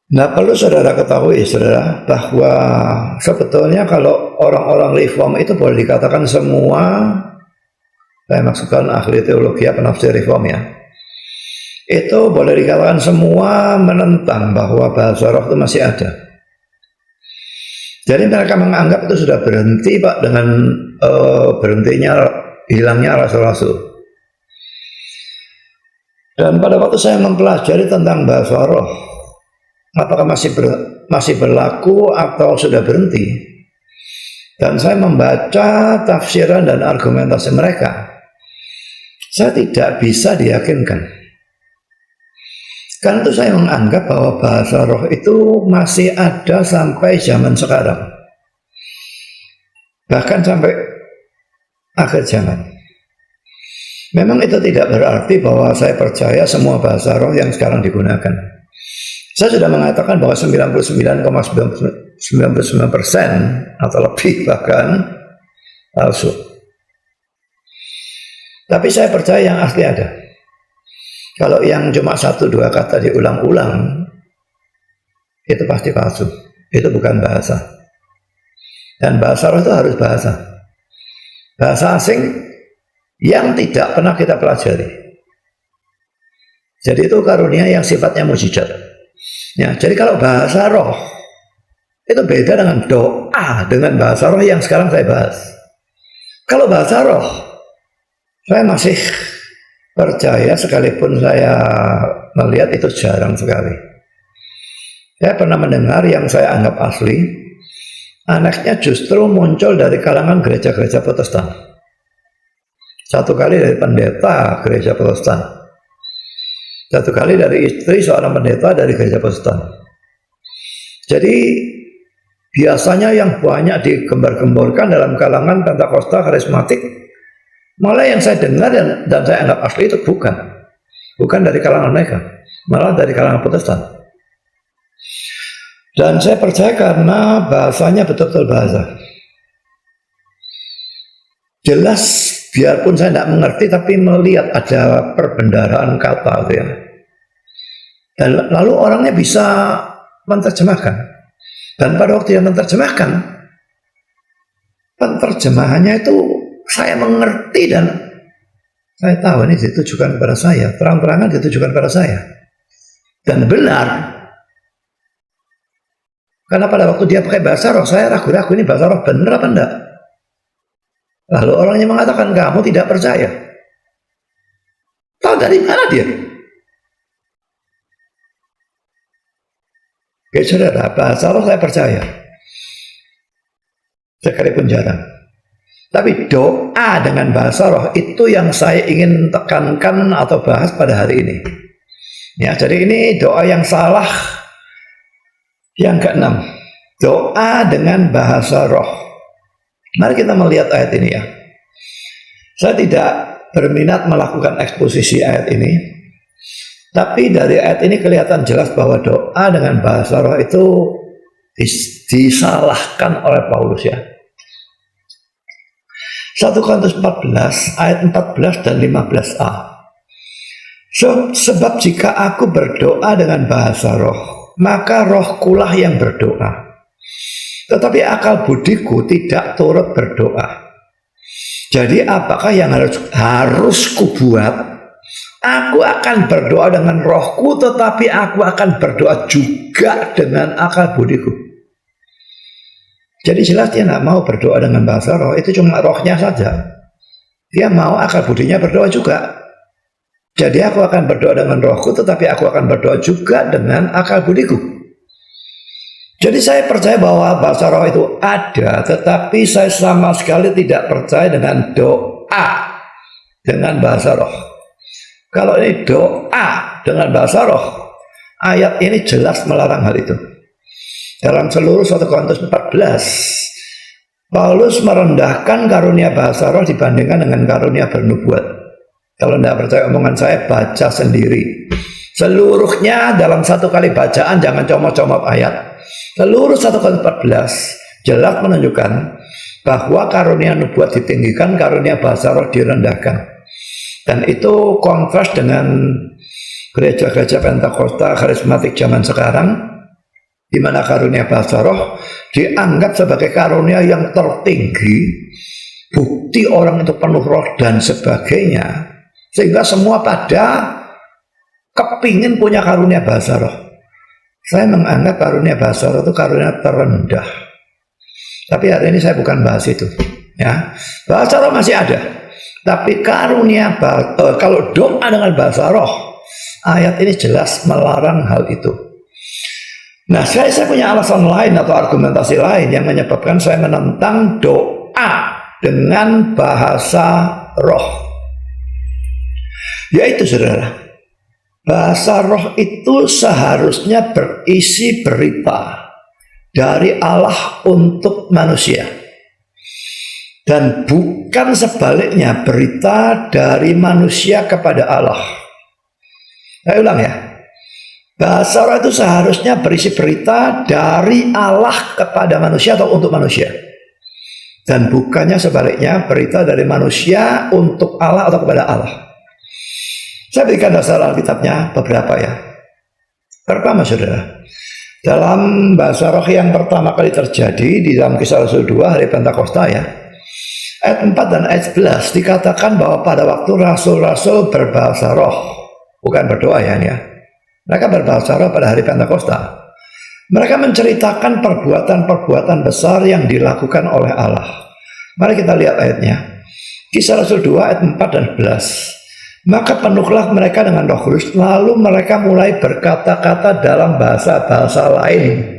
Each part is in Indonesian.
Nah, perlu saudara ketahui, saudara, bahwa sebetulnya kalau orang-orang reform itu boleh dikatakan semua, saya maksudkan ahli teologi penafsir reform ya, itu boleh dikatakan semua menentang bahwa bahasa roh itu masih ada. Jadi mereka menganggap itu sudah berhenti, Pak, dengan berhentinya, hilangnya rasul-rasul. Dan pada waktu saya mempelajari tentang bahasa roh, apakah masih berlaku atau sudah berhenti, dan saya membaca tafsiran dan argumentasi mereka, saya tidak bisa diyakinkan. Karena itu saya menganggap bahwa bahasa roh itu masih ada sampai zaman sekarang, bahkan sampai akhir zaman. Memang itu tidak berarti bahwa saya percaya semua bahasa roh yang sekarang digunakan. Saya sudah mengatakan bahwa 99,99% atau lebih bahkan palsu. Tapi saya percaya yang asli ada. Kalau yang cuma 1-2 kata diulang-ulang, itu pasti palsu. Itu bukan bahasa. Dan bahasa roh itu harus bahasa. Bahasa asing yang tidak pernah kita pelajari. Jadi itu karunia yang sifatnya mujizat. Ya, jadi kalau bahasa roh itu beda dengan doa, dengan bahasa roh yang sekarang saya bahas. Kalau bahasa roh, saya masih percaya sekalipun saya melihat itu jarang sekali. Saya pernah mendengar yang saya anggap asli, anaknya justru muncul dari kalangan gereja-gereja Protestan. Satu kali dari pendeta gereja Protestan, satu kali dari istri seorang pendeta dari gereja Protestan. Jadi biasanya yang banyak digembar-gemborkan dalam kalangan Pentakosta karismatik, malah yang saya dengar dan saya anggap asli itu bukan dari kalangan mereka, malah dari kalangan Protestan. Dan saya percaya karena bahasanya betul-betul bahasa. Jelas, biarpun saya tidak mengerti, tapi melihat ada perbendaharaan kata ya. Dan lalu orangnya bisa menerjemahkan. Dan pada waktu yang menerjemahkan, penerjemahannya itu saya mengerti dan saya tahu ini ditujukan kepada saya, terang-terangan ditujukan kepada saya. Dan benar. Karena pada waktu dia pakai bahasa roh, saya ragu-ragu ini bahasa roh benar apa enggak. Lalu orangnya mengatakan kamu tidak percaya. Tahu dari mana dia? Oke saudara, bahasa roh saya percaya. Sekalipun jarang. Tapi doa dengan bahasa roh itu yang saya ingin tekankan atau bahas pada hari ini. Ya, jadi ini doa yang salah. Yang keenam, doa dengan bahasa roh. Mari kita melihat ayat ini ya. Saya tidak berminat melakukan eksposisi ayat ini, tapi dari ayat ini kelihatan jelas bahwa doa dengan bahasa roh itu disalahkan oleh Paulus ya. 1 Korintus 14 ayat 14 dan 15a. Sebab jika aku berdoa dengan bahasa roh, maka rohkulah yang berdoa. Tetapi akal budiku tidak turut berdoa. Jadi apakah yang harus kubuat? Aku akan berdoa dengan rohku, tetapi aku akan berdoa juga dengan akal budiku. Jadi jelas dia tidak mau berdoa dengan bahasa roh, itu cuma rohnya saja. Dia mau akal budinya berdoa juga. Jadi aku akan berdoa dengan rohku, tetapi aku akan berdoa juga dengan akal budiku. Jadi saya percaya bahwa bahasa roh itu ada, tetapi saya sama sekali tidak percaya dengan doa dengan bahasa roh. Kalau ini doa dengan bahasa roh, ayat ini jelas melarang hal itu. Dalam seluruh 1 Korintus 14, Paulus merendahkan karunia bahasa roh dibandingkan dengan karunia bernubuat. Kalau tidak percaya omongan saya, baca sendiri. Seluruhnya dalam satu kali bacaan, jangan comot-comot ayat. Seluruh 1 Korintus 14 jelas menunjukkan bahwa karunia nubuat ditinggikan, karunia bahasa roh direndahkan. Dan itu kontras dengan gereja-gereja Pentakosta karismatik zaman sekarang di mana karunia bahasa roh dianggap sebagai karunia yang tertinggi, bukti orang itu penuh roh dan sebagainya, sehingga semua pada kepingin punya karunia bahasa roh. Saya menganggap karunia bahasa roh itu karunia terendah. Tapi hari ini saya bukan bahas itu, ya. Bahasa roh masih ada, tapi karunia kalau doa dengan bahasa roh, ayat ini jelas melarang hal itu. Nah, saya punya alasan lain atau argumentasi lain yang menyebabkan saya menentang doa dengan bahasa roh. Yaitu, saudara, bahasa roh itu seharusnya berisi berita dari Allah untuk manusia, dan bukan sebaliknya, berita dari manusia kepada Allah. Saya ulang ya, bahasa roh itu seharusnya berisi berita dari Allah kepada manusia atau untuk manusia, dan bukannya sebaliknya, berita dari manusia untuk Allah atau kepada Allah. Saya berikan dasar Alkitabnya beberapa ya. Pertama, saudara, dalam bahasa roh yang pertama kali terjadi di dalam Kisah Rasul 2 hari Pentakosta ya, ayat 4 dan ayat 11 dikatakan bahwa pada waktu rasul-rasul berbahasa roh, bukan berdoa ya, mereka berbahasa roh pada hari Pentakosta. Mereka menceritakan perbuatan-perbuatan besar yang dilakukan oleh Allah. Mari kita lihat ayatnya. Kisah Rasul 2 ayat 4 dan 11. Maka penuhlah mereka dengan Roh Kudus, lalu mereka mulai berkata-kata dalam bahasa-bahasa lain.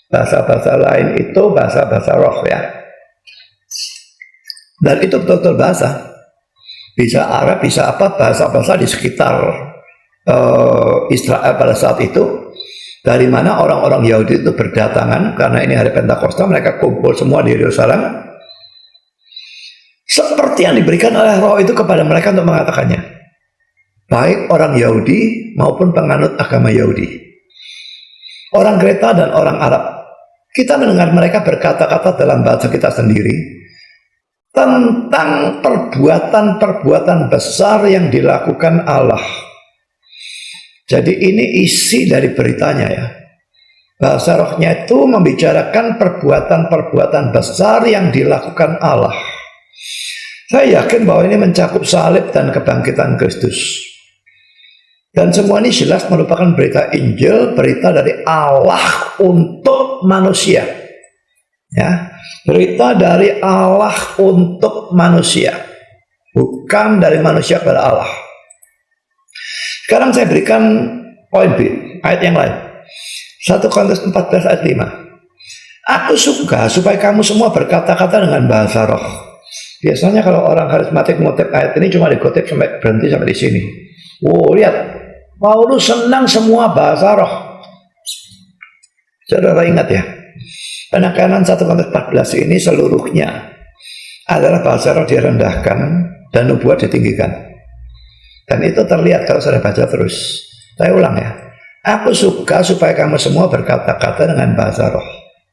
Bahasa-bahasa lain itu bahasa-bahasa roh ya. Dan itu betul-betul bahasa. Bisa Arab, bisa apa, bahasa-bahasa di sekitar Israel pada saat itu. Dari mana orang-orang Yahudi itu berdatangan, karena ini hari Pentakosta, mereka kumpul semua di Yerusalem. Seperti yang diberikan oleh roh itu kepada mereka untuk mengatakannya, baik orang Yahudi maupun penganut agama Yahudi, orang Kreta dan orang Arab. Kita mendengar mereka berkata-kata dalam bahasa kita sendiri tentang perbuatan-perbuatan besar yang dilakukan Allah. Jadi ini isi dari beritanya ya. Bahasa rohnya itu membicarakan perbuatan-perbuatan besar yang dilakukan Allah. Saya yakin bahwa ini mencakup salib dan kebangkitan Kristus. Dan semua ini jelas merupakan berita Injil, berita dari Allah untuk manusia. Ya, berita dari Allah untuk manusia, bukan dari manusia kepada Allah. Sekarang saya berikan poin B, ayat yang lain. 1 Korintus 14 ayat 5. Aku suka supaya kamu semua berkata-kata dengan bahasa roh. Biasanya kalau orang karismatik mengutip ayat ini cuma dikutip sampai berhenti sampai di sini. Oh, lihat, Paulus senang semua bahasa roh. Saudara ingat ya, penekanan 1 Korintus 14 ini seluruhnya adalah bahasa roh direndahkan dan nubuat ditinggikan. Dan itu terlihat kalau saya baca terus. Saya ulang ya, aku suka supaya kamu semua berkata-kata dengan bahasa roh.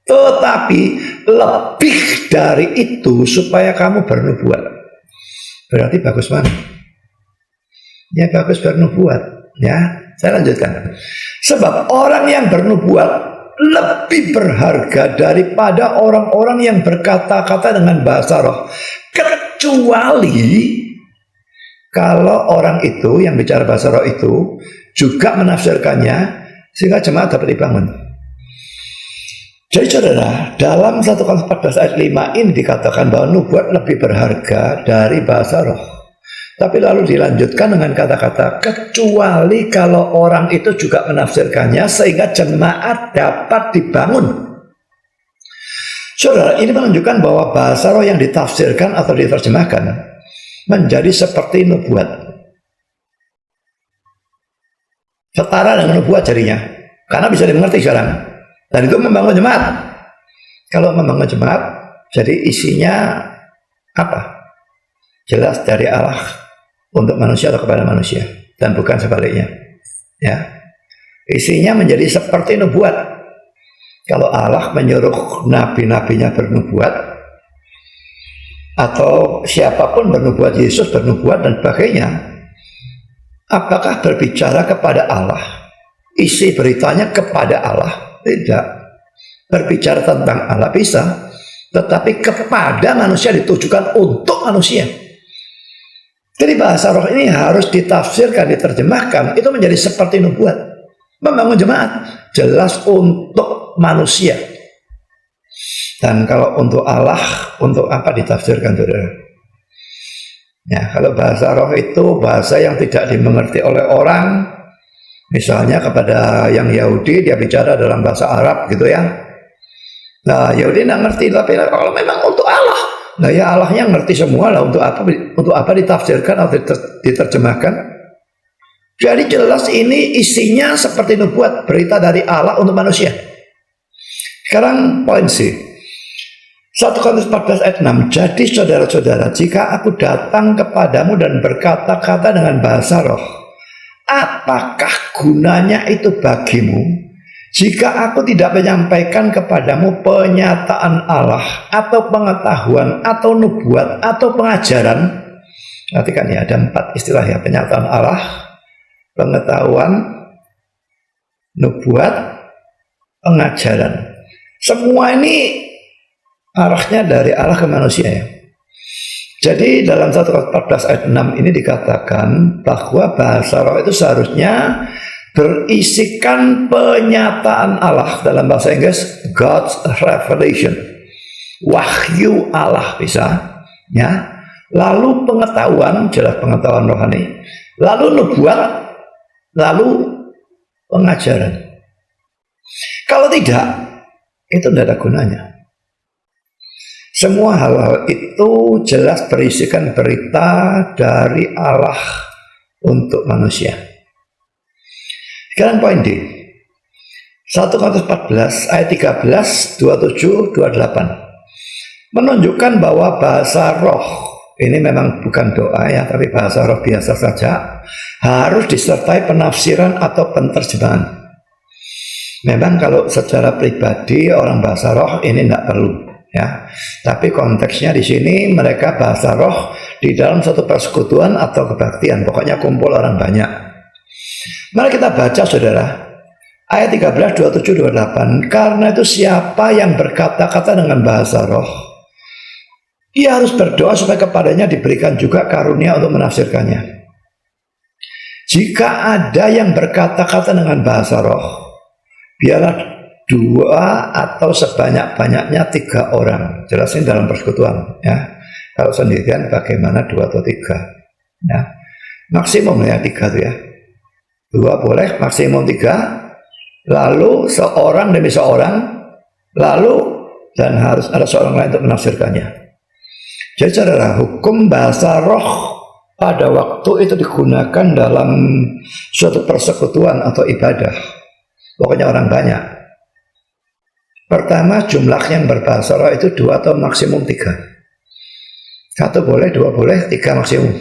Tetapi lebih dari itu supaya kamu bernubuat. Berarti bagus mana? Ya bagus bernubuat. Ya, saya lanjutkan. Sebab orang yang bernubuat lebih berharga daripada orang-orang yang berkata-kata dengan bahasa roh. Kecuali kalau orang itu yang bicara bahasa roh itu juga menafsirkannya sehingga jemaat dapat dibangun. Jadi saudara, dalam 1 Korintus 14 ayat 5 ini dikatakan bahwa nubuat lebih berharga dari bahasa roh. Tapi lalu dilanjutkan dengan kata-kata kecuali kalau orang itu juga menafsirkannya sehingga jemaat dapat dibangun. Saudara, ini menunjukkan bahwa bahasa roh yang ditafsirkan atau diterjemahkan menjadi seperti nubuat. Setara dengan nubuat jadinya. Karena bisa dimengerti sekarang. Dan itu membangun jemaat. Kalau membangun jemaat, jadi isinya apa? Jelas dari Allah untuk manusia atau kepada manusia, dan bukan sebaliknya. Ya, isinya menjadi seperti nubuat. Kalau Allah menyuruh nabi-nabinya bernubuat, atau siapapun bernubuat, Yesus bernubuat dan sebagainya, apakah berbicara kepada Allah? Isi beritanya kepada Allah. Tidak. Berbicara tentang Allah bisa, tetapi kepada manusia ditujukan untuk manusia. Jadi bahasa roh ini harus ditafsirkan, diterjemahkan. Itu menjadi seperti nubuat. Membangun jemaat jelas untuk manusia. Dan kalau untuk Allah, untuk apa ditafsirkan, saudara? Ya, kalau bahasa roh itu bahasa yang tidak dimengerti oleh orang. Misalnya kepada yang Yahudi dia bicara dalam bahasa Arab gitu ya. Nah Yahudi tidak ngerti, tapi kalau memang untuk Allah, nah ya Allahnya ngerti semua lah, untuk apa ditafsirkan atau diterjemahkan. Jadi jelas ini isinya seperti nubuat, berita dari Allah untuk manusia. Sekarang poin C, 1 Korintus 14 ayat 6. Jadi saudara-saudara, jika aku datang kepadamu dan berkata-kata dengan bahasa roh, apakah gunanya itu bagimu? Jika aku tidak menyampaikan kepadamu penyataan Allah, atau pengetahuan, atau nubuat, atau pengajaran. Perhatikan ya, ada 4 istilah ya, penyataan Allah, pengetahuan, nubuat, pengajaran. Semua ini arahnya dari Allah ke manusia ya. Jadi dalam 1 Korintus 14 ayat 6 ini dikatakan bahwa bahasa roh itu seharusnya berisikan penyataan Allah, dalam bahasa Inggris God's revelation, wahyu Allah bisa ya. Lalu pengetahuan, jelas pengetahuan rohani, lalu nubuat, lalu pengajaran. Kalau tidak, itu tidak ada gunanya. Semua hal-hal itu jelas berisikan berita dari Allah untuk manusia. Sekarang poin D, 1 Korintus 14 ayat 13, 27, 28 menunjukkan bahwa bahasa roh ini memang bukan doa ya, tapi bahasa roh biasa saja, harus disertai penafsiran atau penerjemahan. Memang kalau secara pribadi orang bahasa roh ini tidak perlu ya, tapi konteksnya di sini mereka bahasa roh di dalam satu persekutuan atau kebaktian, pokoknya kumpul orang banyak. Mari kita baca saudara, ayat 13, 27, 28. Karena itu siapa yang berkata-kata dengan bahasa roh, ia harus berdoa supaya kepadanya diberikan juga karunia untuk menafsirkannya. Jika ada yang berkata-kata dengan bahasa roh, biarlah 2 atau sebanyak-banyaknya 3 orang. Jelasin dalam persekutuan ya. Kalau sendirian bagaimana 2 atau 3 ya. Maksimum ya 3 itu ya. 2 boleh, maksimum 3, lalu seorang demi seorang, lalu dan harus ada seorang lain untuk menafsirkannya. Jadi saudara, hukum bahasa roh pada waktu itu digunakan dalam suatu persekutuan atau ibadah, pokoknya orang banyak. Pertama, jumlah yang berbahasa roh itu 2 atau maksimum 3. 1 boleh, 2 boleh, 3 maksimum.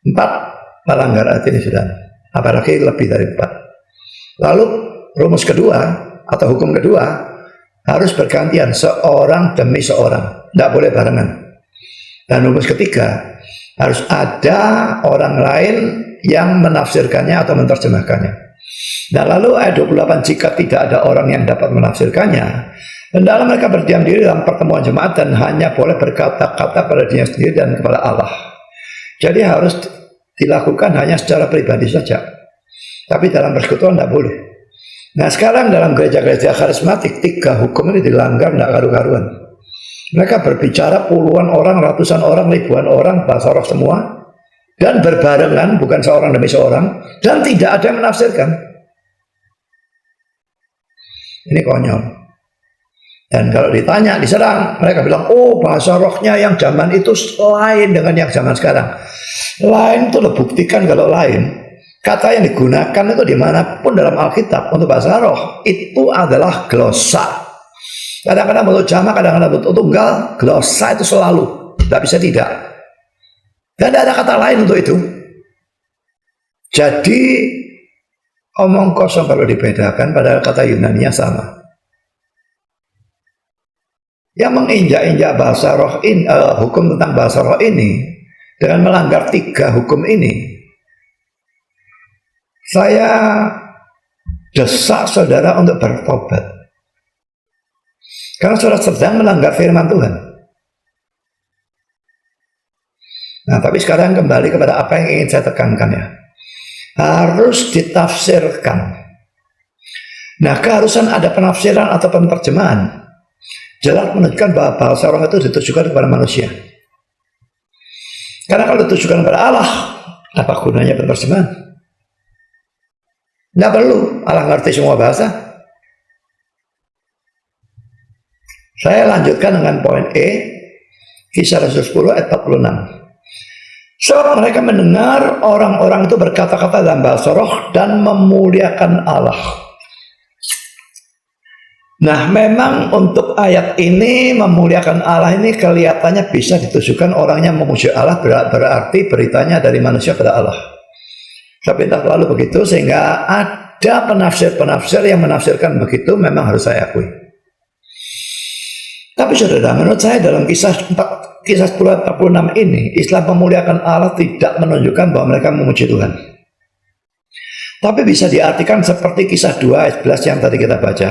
4 melanggar arti ini sudah, apalagi lebih dari 4. Lalu rumus kedua atau hukum kedua, harus bergantian seorang demi seorang, tidak boleh barengan. Dan rumus ketiga, harus ada orang lain yang menafsirkannya atau menerjemahkannya. Nah lalu ayat 28, jika tidak ada orang yang dapat menafsirkannya, hendaklah mereka berdiam diri dalam pertemuan jemaat dan hanya boleh berkata-kata pada dirinya sendiri dan kepada Allah. Jadi harus dilakukan hanya secara pribadi saja, tapi dalam persekutuan tidak boleh. Nah sekarang dalam gereja-gereja karismatik 3 hukum ini dilanggar, tidak karu-karuan. Mereka berbicara puluhan orang, ratusan orang, ribuan orang, bahasa roh semua, dan berbarengan, bukan seorang demi seorang, dan tidak ada yang menafsirkan. Ini konyol. Dan kalau ditanya, diserang, mereka bilang, oh bahasa rohnya yang zaman itu lain dengan yang zaman sekarang. Lain itu lo buktikan kalau lain. Kata yang digunakan itu dimanapun dalam Alkitab untuk bahasa roh, itu adalah glosa. Kadang-kadang bentuk jamak, kadang-kadang bentuk tunggal, glosa itu selalu, tidak bisa tidak. Dan tidak ada kata lain untuk itu. Jadi, omong kosong kalau dibedakan, padahal kata Yunani-nya sama. Yang menginjak-injak bahasa roh ini, hukum tentang bahasa roh ini, dengan melanggar 3 hukum ini, saya desak saudara untuk bertobat. Karena saudara sedang melanggar firman Tuhan. Nah, tapi sekarang kembali kepada apa yang ingin saya tekankan ya. Harus ditafsirkan. Nah, keharusan ada penafsiran atau penerjemahan jelas menunjukkan bahwa bahasa roh itu ditujukan kepada manusia. Karena kalau ditujukan kepada Allah, apa gunanya penerjemahan? Tidak perlu, Allah ngerti semua bahasa. Saya lanjutkan dengan poin E, Kisah Rasul 10 ayat 46. Sebab mereka mendengar orang-orang itu berkata-kata dalam bahasa roh dan memuliakan Allah. Nah, memang untuk ayat ini memuliakan Allah ini kelihatannya bisa ditujukan orangnya memuji Allah, berarti beritanya dari manusia pada Allah. Sepintas lalu begitu, sehingga ada penafsir-penafsir yang menafsirkan begitu, memang harus saya akui. Tapi saudara, menurut saya dalam kisah 10 46 ini, istilah memuliakan Allah tidak menunjukkan bahwa mereka memuji Tuhan. Tapi bisa diartikan seperti kisah 2 ayat 11 yang tadi kita baca,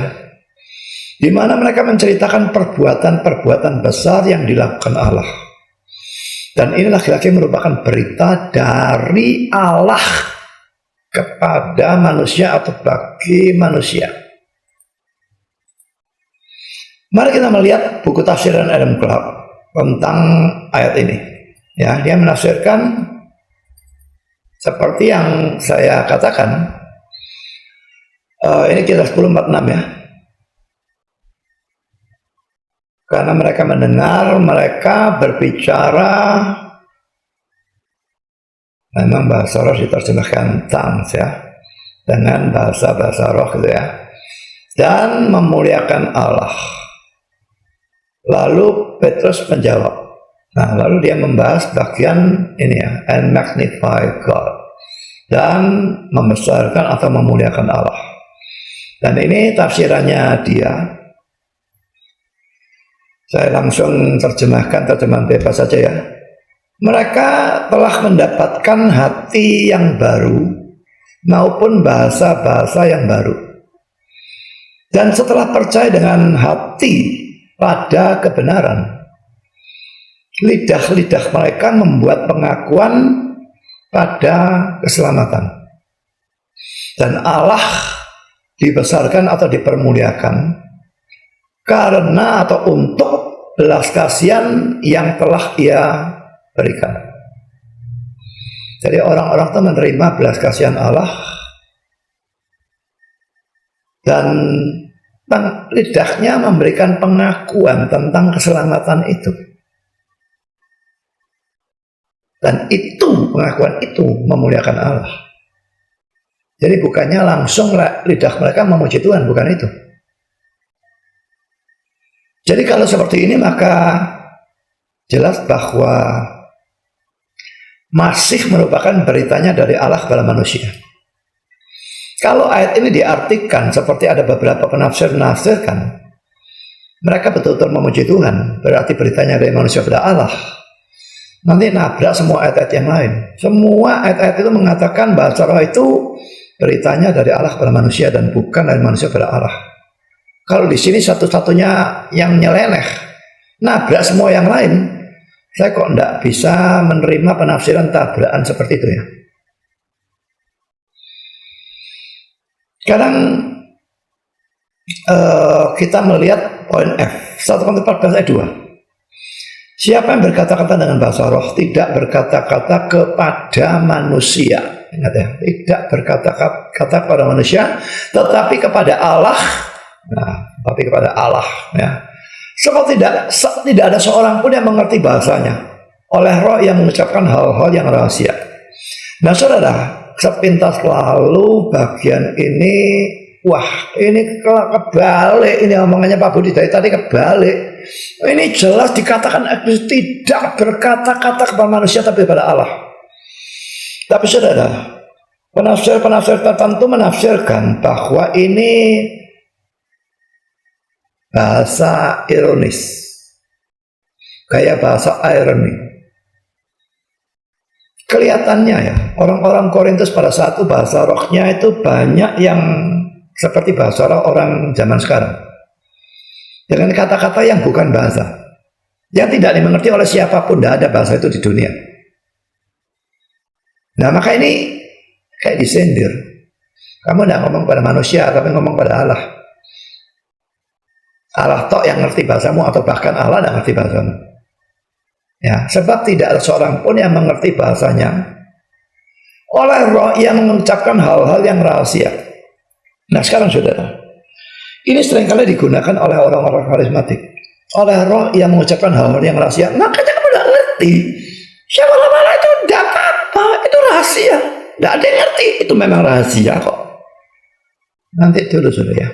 di mana mereka menceritakan perbuatan-perbuatan besar yang dilakukan Allah. Dan ini lagi-lagi merupakan berita dari Allah kepada manusia atau bagi manusia. Mari kita melihat buku tafsiran Adam Clarke tentang ayat ini. Ya, dia menafsirkan seperti yang saya katakan. Ini Kisah 10:46 ya. Karena mereka mendengar, mereka berbicara, memang bahasa roh diterjemahkan tongues ya, dengan bahasa roh gitu ya, dan memuliakan Allah. Lalu Petrus menjawab. Nah, lalu dia membahas bagian ini ya, and magnify God, dan membesarkan atau memuliakan Allah. Dan ini tafsirannya dia. Saya langsung terjemahkan, terjemahan bebas saja ya. Mereka telah mendapatkan hati yang baru maupun bahasa-bahasa yang baru. Dan setelah percaya dengan hati pada kebenaran, lidah-lidah mereka membuat pengakuan pada keselamatan. Dan Allah dibesarkan atau dipermuliakan karena atau untuk belas kasihan yang telah Ia berikan. Jadi orang-orang itu menerima belas kasihan Allah, dan lidahnya memberikan pengakuan tentang keselamatan itu. Dan itu, pengakuan itu memuliakan Allah. Jadi bukannya langsung lidah mereka memuji Tuhan, bukan itu. Jadi kalau seperti ini maka jelas bahwa masih merupakan beritanya dari Allah kepada manusia. Kalau ayat ini diartikan seperti ada beberapa penafsir menafsirkan, mereka betul-betul memuji Tuhan, berarti beritanya dari manusia kepada Allah, nanti nabrak semua ayat-ayat yang lain. Semua ayat-ayat itu mengatakan bahasa roh itu beritanya dari Allah kepada manusia dan bukan dari manusia kepada Allah. Kalau di sini satu-satunya yang nyeleneh, nabrak semua yang lain, saya kok tidak bisa menerima penafsiran tabrakan seperti itu ya. Sekarang kita melihat poin F, 1 Korintus 14 ayat 2. Siapa yang berkata-kata dengan bahasa roh tidak berkata-kata kepada manusia. Ingat ya, tidak berkata-kata kepada manusia, tetapi kepada Allah. Nah, tapi kepada Allah ya. Sebab tidak ada seorang pun yang mengerti bahasanya, oleh roh yang mengucapkan hal-hal yang rahasia. Nah saudara, sepintas lalu bagian ini, wah ini kebalik, ini omongannya Pak Budi dari tadi kebalik. Ini jelas dikatakan tidak berkata-kata kepada manusia tapi kepada Allah. Tapi saudara, penafsir-penafsir tertentu menafsirkan bahwa ini bahasa ironis, kayak bahasa ironi. Kelihatannya ya, orang-orang Korintus pada saat itu bahasa rohnya itu banyak yang seperti bahasa roh orang zaman sekarang. dengan kata-kata yang bukan bahasa, yang tidak dimengerti oleh siapapun. Tidak ada bahasa itu di dunia. Nah, maka ini kayak disindir. Kamu tidak ngomong pada manusia, tapi ngomong pada Allah. Allah tok yang ngerti bahasamu, atau bahkan Allah tidak ngerti bahasamu. Ya, sebab tidak ada seorang pun yang mengerti bahasanya oleh roh yang mengucapkan hal-hal yang rahasia. Nah, sekarang saudara, ini seringkali digunakan oleh orang-orang karismatik. Oleh roh yang mengucapkan hal-hal yang rahasia. Makanya kamu tidak ngerti. Siapa lama itu tidak apa-apa, itu rahasia. Tidak ada yang ngerti, itu memang rahasia kok. Nanti dulu saudara ya.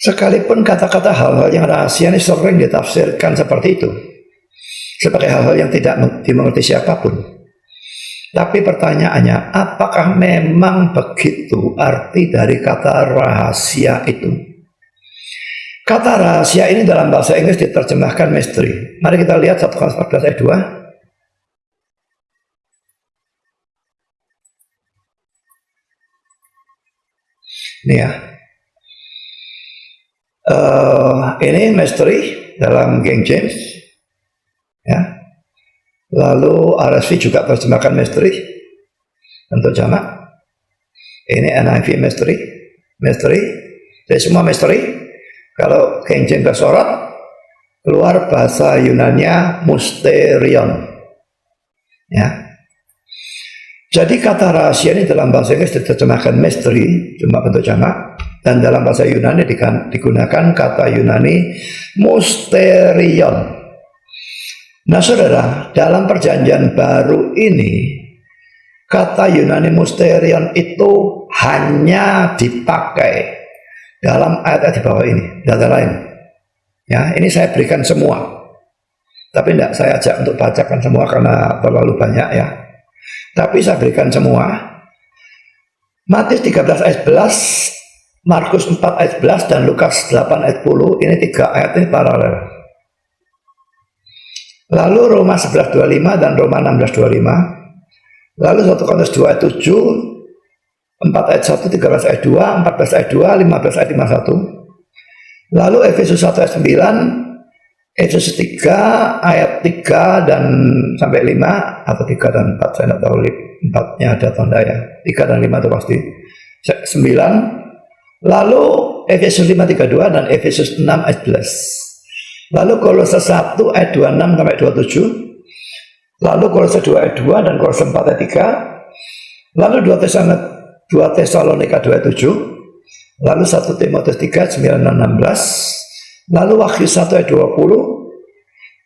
Sekalipun kata-kata hal-hal yang rahasia ini sering ditafsirkan seperti itu, sebagai hal-hal yang tidak dimengerti siapapun. Tapi pertanyaannya, apakah memang begitu arti dari kata rahasia itu? Kata rahasia ini dalam bahasa Inggris diterjemahkan misteri. Mari kita lihat 1 Korintus 14 ayat 2. Ini ya. Ini misteri dalam King James, ya. Lalu RSV juga terjemahkan misteri untuk jamak. Ini NIV misteri, jadi semua misteri. Kalau King James bersorot, keluar bahasa Yunaninya mysterion, ya. Jadi kata rahasia ini dalam bahasa Inggris diterjemahkan misteri, cuma bentuk jamak. Dan dalam bahasa Yunani digunakan kata Yunani mysterion. Nah saudara, dalam perjanjian baru ini, kata Yunani mysterion itu hanya dipakai dalam ayat-ayat di bawah ini, data lain. Ya, ini saya berikan semua. Tapi tidak saya ajak untuk bacakan semua karena terlalu banyak ya. Tapi saya berikan semua. Matius 13 ayat 11, Markus 4 ayat 11 dan Lukas 8 ayat 10, ini 3 ayat ini paralel. Lalu Roma 11:25 dan Roma 16:25. Lalu 1 Korintus 2 ayat 7, 4 ayat 1, 13 ayat 2, 14 ayat 2, 15 ayat 51. Lalu Efesus 1 ayat 9, Efesus 3 ayat 3 dan sampai 5, atau 3 dan 4, saya tidak tahu 4-nya ada tanda ya. 3 dan 5 itu pasti 9. Lalu Efesus 5:32 dan Efesus 6 ayat 11. Lalu Kolose 1 ayat 26 sampai 27. Lalu Kolose 2 ayat 2 dan Kolose 4 ayat 3. Lalu 2 Tesalonika 2 ayat 7. Lalu 1 Timotius 3 9 dan 16. Lalu Wahyu 1 ayat 20.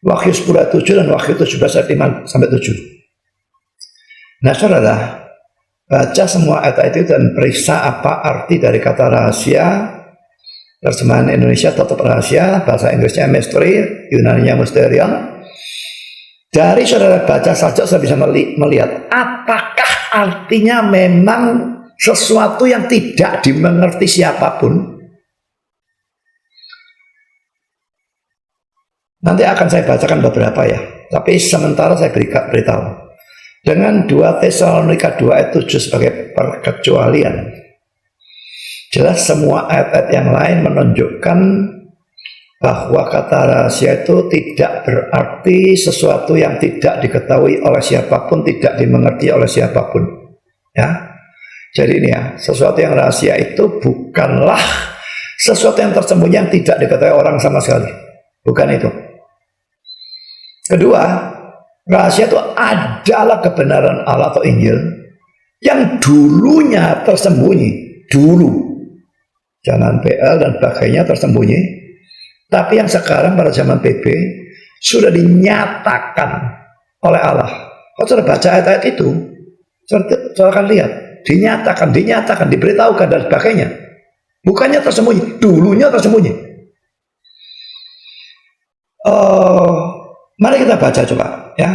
Wahyu 10 ayat 7 dan Wahyu 17 ayat 5 sampai 7. Nah saudara, baca semua ayat itu dan periksa apa arti dari kata rahasia. Terjemahan Indonesia tetap rahasia, bahasa Inggrisnya misteri, Yunaninya mysterion. Dari saudara baca saja saya bisa melihat apakah artinya memang sesuatu yang tidak dimengerti siapapun. Nanti akan saya bacakan beberapa ya, tapi sementara saya beritahu. Dengan 2 Tesalonika 2 ayat 7 sebagai perkecualian, jelas semua ayat-ayat yang lain menunjukkan bahwa kata rahasia itu tidak berarti sesuatu yang tidak diketahui oleh siapapun, tidak dimengerti oleh siapapun. Ya, jadi ini ya, sesuatu yang rahasia itu bukanlah sesuatu yang tersembunyi yang tidak diketahui orang sama sekali. Bukan itu. Kedua, rahasia itu adalah kebenaran Allah atau Injil yang dulunya tersembunyi, dulu. Zaman PL dan sebagainya tersembunyi. Tapi yang sekarang pada zaman PB sudah dinyatakan oleh Allah. Kalau sudah baca ayat-ayat itu, saudara akan lihat. Dinyatakan, diberitahukan dan sebagainya. Bukannya tersembunyi, dulunya tersembunyi. Mari kita baca coba ya.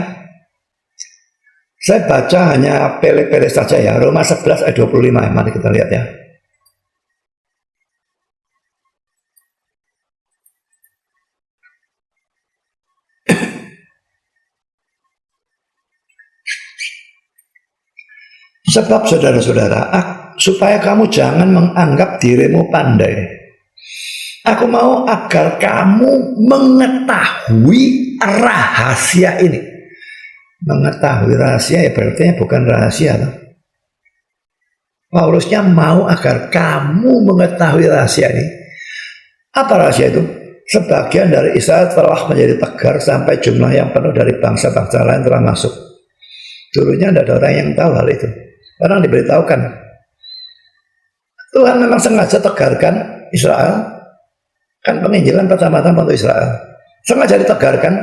Saya baca hanya pilih-pilih saja ya. Roma 11 ayat 25. Mari kita lihat ya. Sebab saudara-saudara, supaya kamu jangan menganggap dirimu pandai Aku mau agar kamu mengetahui rahasia ini. Mengetahui rahasia ya berarti bukan rahasia loh. Paulusnya mau agar kamu mengetahui rahasia ini. Apa rahasia itu? Sebagian dari Israel telah menjadi tegar sampai jumlah yang penuh dari bangsa-bangsa lain telah masuk. Dulunya tidak ada orang yang tahu hal itu. Orang diberitahukan. Tuhan memang sengaja tegarkan Israel. Kan penginjilan pertama-tama untuk Israel. Sengaja ditegarkan.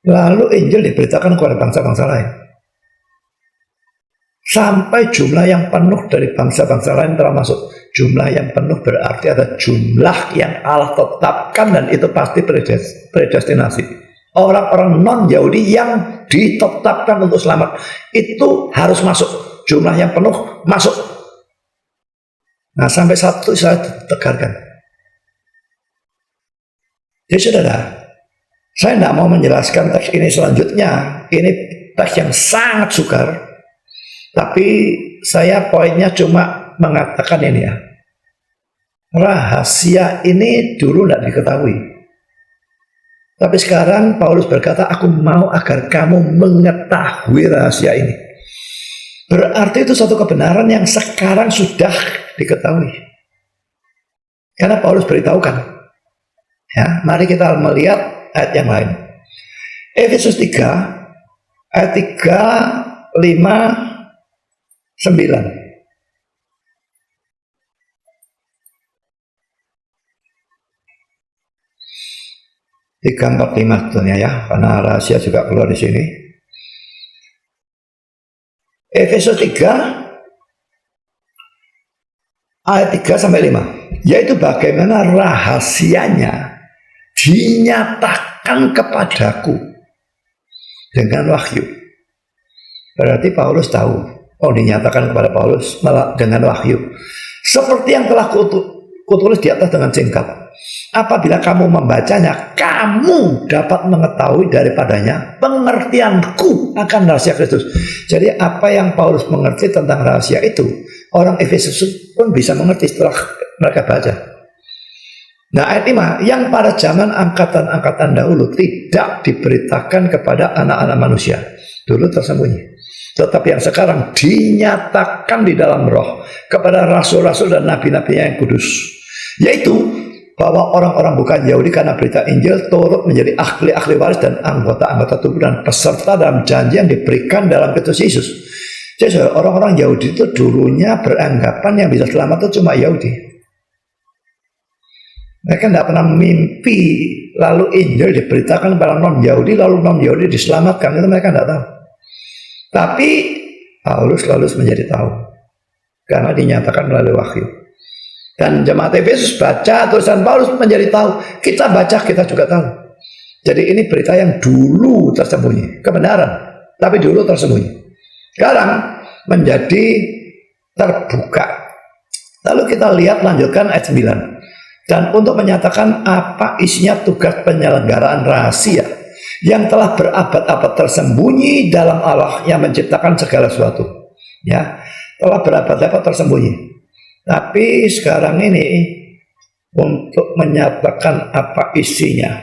Lalu Injil diberitakan kepada bangsa-bangsa lain. Sampai jumlah yang penuh dari bangsa-bangsa lain telah masuk. Jumlah yang penuh berarti ada jumlah yang Allah tetapkan dan itu pasti predestinasi. Orang-orang non-Yahudi yang ditetapkan untuk selamat itu harus masuk. Jumlah yang penuh masuk. Nah sampai satu saya tegarkan. Jadi saudara, saya tidak mau menjelaskan teks ini selanjutnya. Ini teks yang sangat sukar. Tapi saya poinnya cuma mengatakan ini ya. Rahasia ini dulu tidak diketahui. Tapi sekarang Paulus berkata, aku mau agar kamu mengetahui rahasia ini. Berarti itu suatu kebenaran yang sekarang sudah diketahui. Karena Paulus beritahukan. Ya, mari kita melihat ayat yang lain. Efesus 3 ayat 3, 5, 9. 3, 4, 5 tentunya ya, karena rahasia juga keluar di sini. Efesus 3 ayat 3 sampai 5, yaitu bagaimana rahasianya dinyatakan kepadaku dengan wahyu. Berarti Paulus tahu, oh dinyatakan kepada Paulus dengan wahyu. Seperti yang telah kutulis di atas dengan singkat. Apabila kamu membacanya, kamu dapat mengetahui daripadanya pengertianku akan rahasia Kristus. Jadi apa yang Paulus mengerti tentang rahasia itu, orang Efesus pun bisa mengerti setelah mereka baca. Nah ayat 5, yang pada zaman angkatan-angkatan dahulu tidak diberitakan kepada anak-anak manusia. Dulu tersembunyi. Tetapi yang sekarang dinyatakan di dalam roh kepada rasul-rasul dan nabi-nabi yang kudus. Yaitu bahwa orang-orang bukan Yahudi karena berita Injil turut menjadi ahli-ahli waris dan anggota-anggota tubuh dan peserta dalam janji yang diberikan dalam Kristus Yesus. Jadi orang-orang Yahudi itu dulunya beranggapan yang bisa selamat itu cuma Yahudi. Mereka tidak pernah mimpi lalu Injil diberitakan kepada non-Yahudi lalu non-Yahudi diselamatkan, itu mereka tidak tahu. Tapi Paulus lalu menjadi tahu karena dinyatakan melalui wahyu. Dan jemaat Efesus baca tulisan Paulus menjadi tahu. Kita baca, kita juga tahu. Jadi ini berita yang dulu tersembunyi. Kebenaran. Tapi dulu tersembunyi. Sekarang menjadi terbuka. Lalu kita lihat lanjutkan ayat 9. Dan untuk menyatakan apa isinya tugas penyelenggaraan rahasia yang telah berabad-abad tersembunyi dalam Allah yang menciptakan segala sesuatu. Ya, telah berabad-abad tersembunyi. Tapi sekarang ini untuk menyatakan apa isinya.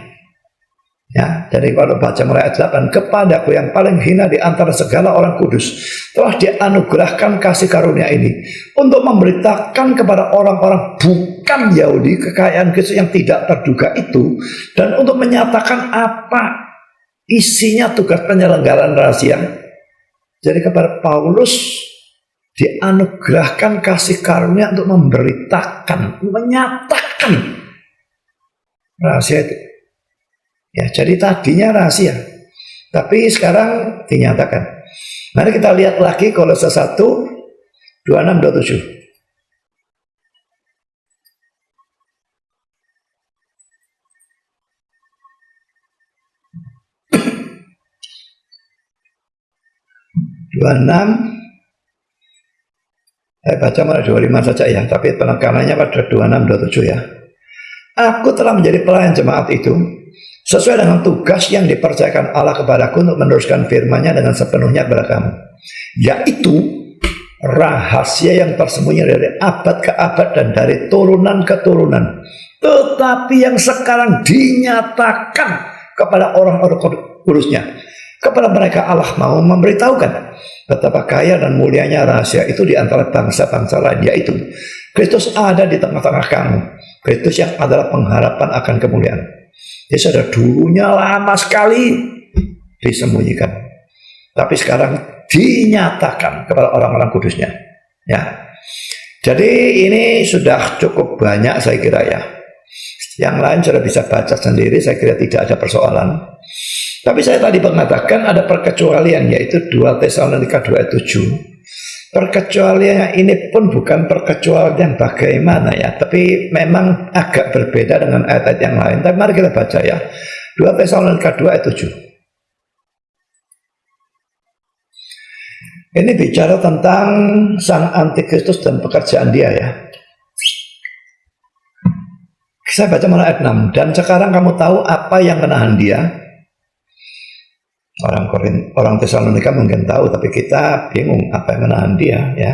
Ya, jadi kalau baca mulai ayat 8, kepadaku yang paling hina di antara segala orang kudus telah dianugerahkan kasih karunia ini untuk memberitakan kepada orang-orang bukan Yahudi kekayaan Kristus yang tidak terduga itu, dan untuk menyatakan apa isinya tugas penyelenggaraan rahasia. Jadi kepada Paulus dianugerahkan kasih karunia untuk memberitakan, menyatakan rahasia itu. Ya, jadi tadinya rahasia, tapi sekarang dinyatakan. Mari kita lihat lagi Kolose 1, 26-27. Saya baca mulai 25 saja ya, tapi penekanannya pada 26-27 ya. Aku telah menjadi pelayan jemaat itu sesuai dengan tugas yang dipercayakan Allah kepadaku untuk meneruskan firman-Nya dengan sepenuhnya kepada kamu, yaitu rahasia yang tersembunyi dari abad ke abad dan dari turunan ke turunan, tetapi yang sekarang dinyatakan kepada orang-orang kudusnya. Kepada mereka Allah mau memberitahukan betapa kaya dan mulianya rahasia itu di antara bangsa-bangsa lain, yaitu Kristus ada di tengah-tengah kamu. Kristus yang adalah pengharapan akan kemuliaan. Dia sudah dulunya lama sekali disembunyikan, tapi sekarang dinyatakan kepada orang-orang kudusnya. Ya, jadi ini sudah cukup banyak saya kira ya. Yang lain sudah bisa baca sendiri, saya kira tidak ada persoalan. Tapi saya tadi mengatakan ada perkecualian, yaitu 2 Tesalonika 2 ayat 7. Perkecualian ini pun bukan perkecualian bagaimana ya, tapi memang agak berbeda dengan ayat-ayat yang lain. Tapi mari kita baca ya, 2 Tesalonika 2 ayat 7. Ini bicara tentang sang antikristus dan pekerjaan dia ya. Saya baca mulai ayat 6. Dan sekarang kamu tahu apa yang menahan dia. Orang Tesalonika mungkin tahu, tapi kita bingung apa yang menahan dia ya.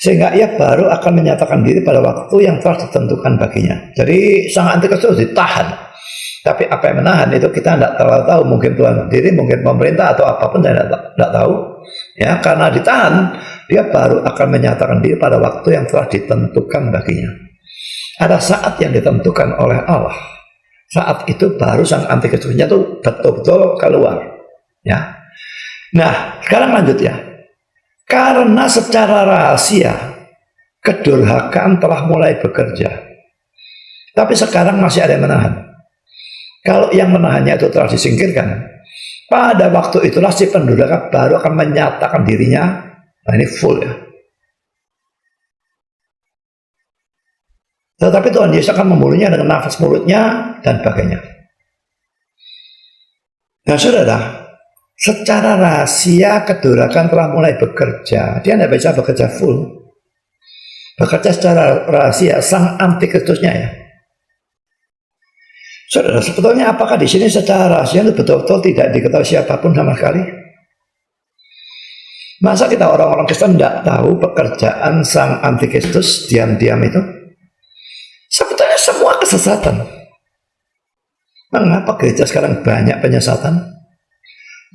Sehingga ia baru akan menyatakan diri pada waktu yang telah ditentukan baginya. Jadi sang antikristus ditahan. Tapi apa yang menahan itu kita tidak terlalu tahu. Mungkin Tuhan sendiri, mungkin pemerintah atau apapun, saya tidak tahu. Ya, karena ditahan, dia baru akan menyatakan diri pada waktu yang telah ditentukan baginya. Ada saat yang ditentukan oleh Allah. Saat itu baru sang antikristusnya itu betul-betul keluar. Ya. Nah, sekarang lanjut ya. Karena secara rahasia kedurhakaan telah mulai bekerja. Tapi sekarang masih ada yang menahan. Kalau yang menahannya itu telah disingkirkan, pada waktu itulah si pendurhaka baru akan menyatakan dirinya. Nah, ini full ya. Tetapi Tuhan Yesus akan membunuhnya dengan nafas mulutnya dan sebagainya. Nah, saudara, secara rahasia kedurhakaan telah mulai bekerja. Dia tidak bisa bekerja full. Bekerja secara rahasia sang antikristusnya ya. Saudara, sebetulnya apakah di sini secara rahasia itu betul-betul tidak diketahui siapapun sama sekali? Masa kita orang-orang Kristen tidak tahu pekerjaan sang antikristus diam-diam itu? Sebetulnya semua kesesatan. Mengapa gereja sekarang banyak penyesatan?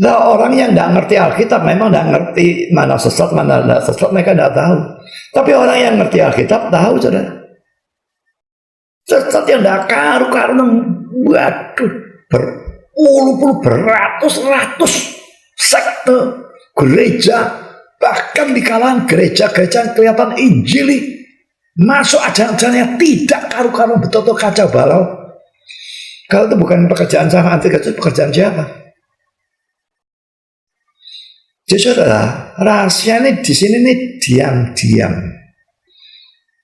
Nah, orang yang tidak ngerti Alkitab memang tidak ngerti mana sesat, mana tidak sesat, mereka tidak tahu. Tapi orang yang ngerti Alkitab tahu, saudara. Sesat yang tidak karu-karuan, waduh, berpuluh-puluh, beratus-ratus sekte gereja, bahkan di kalangan gereja-gereja kelihatan injili, masuk ajaran-ajarannya tidak karu-karuan, betul-betul kacau balau. Kalau itu bukan pekerjaan sang antikristus, pekerjaan siapa? Jadi saudara, rahasia ini di sini nih diam-diam.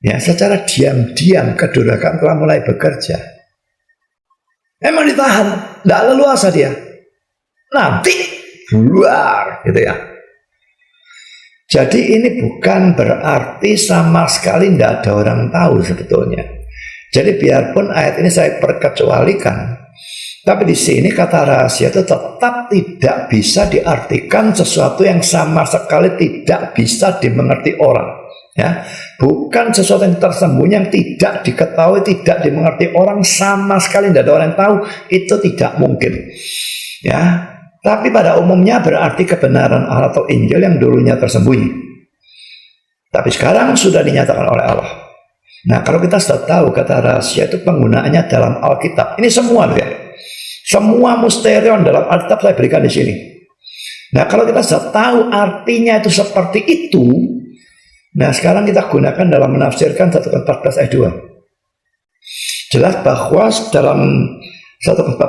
Ya, secara diam-diam kedurhakaan telah mulai bekerja. Emang ditahan, tidak leluasa dia. Nanti keluar, gitu ya. Jadi ini bukan berarti sama sekali tidak ada orang tahu sebetulnya. Jadi biarpun ayat ini saya perkecualikan, tapi di sini kata rahasia itu tetap tidak bisa diartikan sesuatu yang sama sekali tidak bisa dimengerti orang. Ya, bukan sesuatu yang tersembunyi yang tidak diketahui, tidak dimengerti orang, sama sekali tidak ada orang yang tahu, itu tidak mungkin. Ya, tapi pada umumnya berarti kebenaran Allah atau Injil yang dulunya tersembunyi, tapi sekarang sudah dinyatakan oleh Allah. Nah, kalau kita sudah tahu kata rahasia itu penggunaannya dalam Alkitab, ini semua ya, semua misterion dalam Alkitab saya berikan di sini. Nah, kalau kita sudah tahu artinya itu seperti itu, nah sekarang kita gunakan dalam menafsirkan 1 Korintus 14 ayat 2. Jelas bahwa dalam 1 Korintus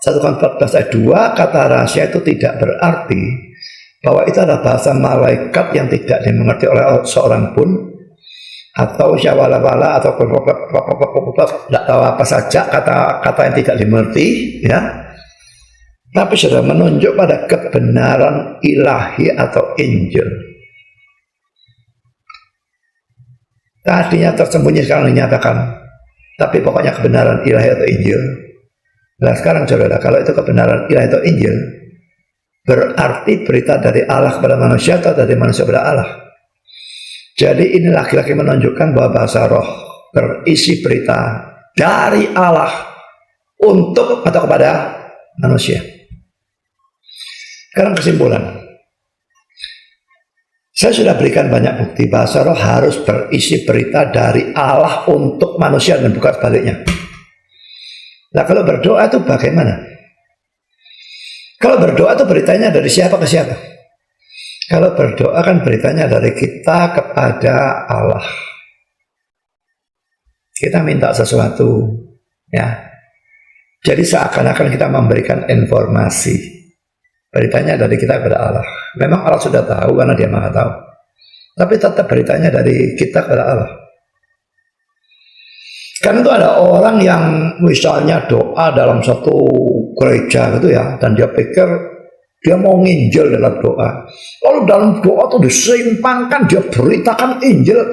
14 ayat 2 kata rahasia itu tidak berarti bahwa itu adalah bahasa malaikat yang tidak dimengerti oleh seorang pun, atau syawala-wala atau tidak tahu apa saja kata-kata yang tidak dimengerti ya, tapi sudah menunjuk pada kebenaran ilahi atau Injil. Tadinya tersembunyi, sekarang dinyatakan, tapi pokoknya kebenaran ilahi atau Injil. Nah sekarang saudara, kalau itu kebenaran ilahi atau Injil, berarti berita dari Allah kepada manusia atau dari manusia kepada Allah. Jadi ini lagi-lagi menunjukkan bahwa bahasa roh berisi berita dari Allah untuk atau kepada manusia. Sekarang kesimpulan. Saya sudah berikan banyak bukti bahasa roh harus berisi berita dari Allah untuk manusia dan bukan sebaliknya. Nah, kalau berdoa itu bagaimana? Kalau berdoa itu beritanya dari siapa ke siapa? Kalau berdoa kan beritanya dari kita kepada Allah. Kita minta sesuatu, ya. Jadi seakan-akan kita memberikan informasi. Beritanya dari kita kepada Allah. Memang Allah sudah tahu karena Dia Maha tahu. Tapi tetap beritanya dari kita kepada Allah. Karena itu ada orang yang misalnya doa dalam satu gereja gitu ya, dan dia pikir dia mau nginjil dalam doa. Lalu dalam doa itu disimpangkan, dia beritakan Injil.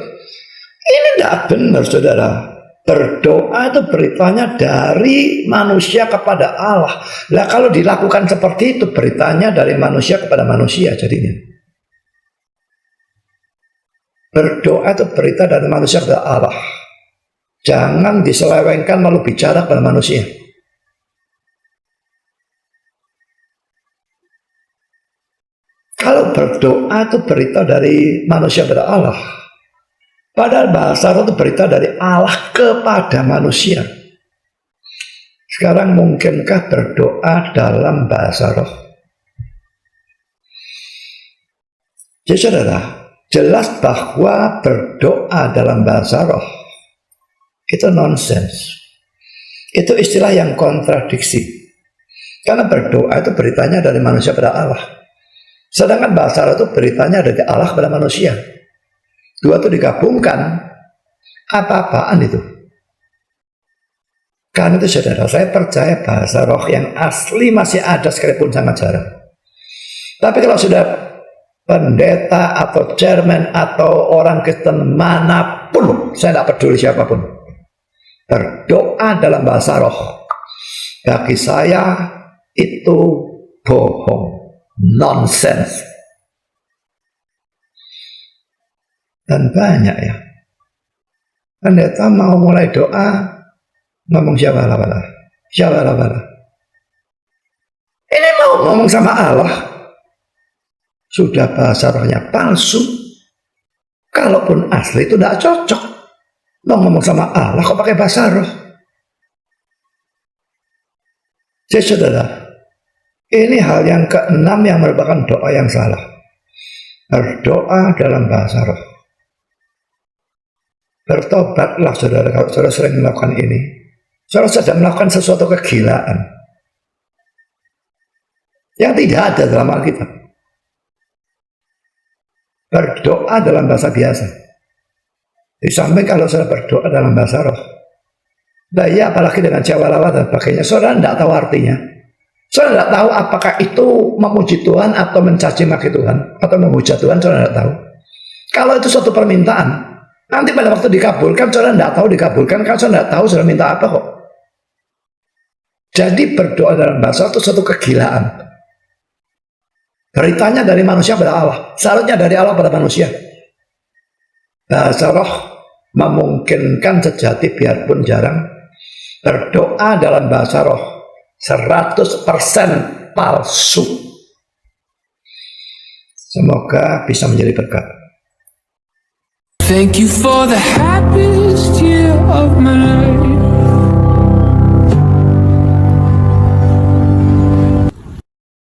Ini tidak benar, saudara. Berdoa itu beritanya dari manusia kepada Allah. Nah, kalau dilakukan seperti itu, beritanya dari manusia kepada manusia jadinya. Berdoa itu berita dari manusia kepada Allah. Jangan diselewengkan lalu bicara kepada manusia. Kalau berdoa itu berita dari manusia kepada Allah. Padahal bahasa roh itu berita dari Allah kepada manusia. Sekarang mungkinkah berdoa dalam bahasa roh? Jadi saudara, jelas bahwa berdoa dalam bahasa roh itu nonsens. Itu istilah yang kontradiksi. Karena berdoa itu beritanya dari manusia pada Allah. Sedangkan bahasa roh itu beritanya dari Allah kepada manusia. Dua itu digabungkan, apa-apaan itu. Karena itu saudara, saya percaya bahasa roh yang asli masih ada sekalipun sangat jarang. Tapi kalau sudah pendeta atau chairman atau orang Kristen manapun, saya tidak peduli siapapun, berdoa dalam bahasa roh, bagi saya itu bohong, nonsens. Dan banyak ya, pendeta mau mulai doa ngomong siapa lah, ini mau ngomong sama Allah, sudah bahasa rohnya palsu. Kalaupun asli itu tidak cocok. Mau ngomong sama Allah kok pakai bahasa roh? Jadi saudara, ini hal yang keenam yang merupakan doa yang salah. Berdoa dalam bahasa roh. Bertobatlah saudara kalau saudara sering melakukan ini. Saudara sedang melakukan sesuatu kegilaan yang tidak ada dalam Alkitab. Berdoa dalam bahasa biasa. Di samping kalau saudara berdoa dalam bahasa roh, nah ya apalagi dengan cewek-lawat dan sebagainya, saudara tidak tahu artinya. Saudara tidak tahu apakah itu memuji Tuhan atau mencaci maki Tuhan atau memuja Tuhan, saudara tidak tahu. Kalau itu suatu permintaan, nanti pada waktu dikabulkan, saudara tidak tahu dikabulkan, kan saudara tidak tahu saudara minta apa kok. Jadi berdoa dalam bahasa itu suatu kegilaan. Beritanya dari manusia pada Allah, seharusnya dari Allah pada manusia. Bahasa roh memungkinkan sejati biarpun jarang. Berdoa dalam bahasa roh 100% palsu. Semoga bisa menjadi berkat. Thank you for the happiness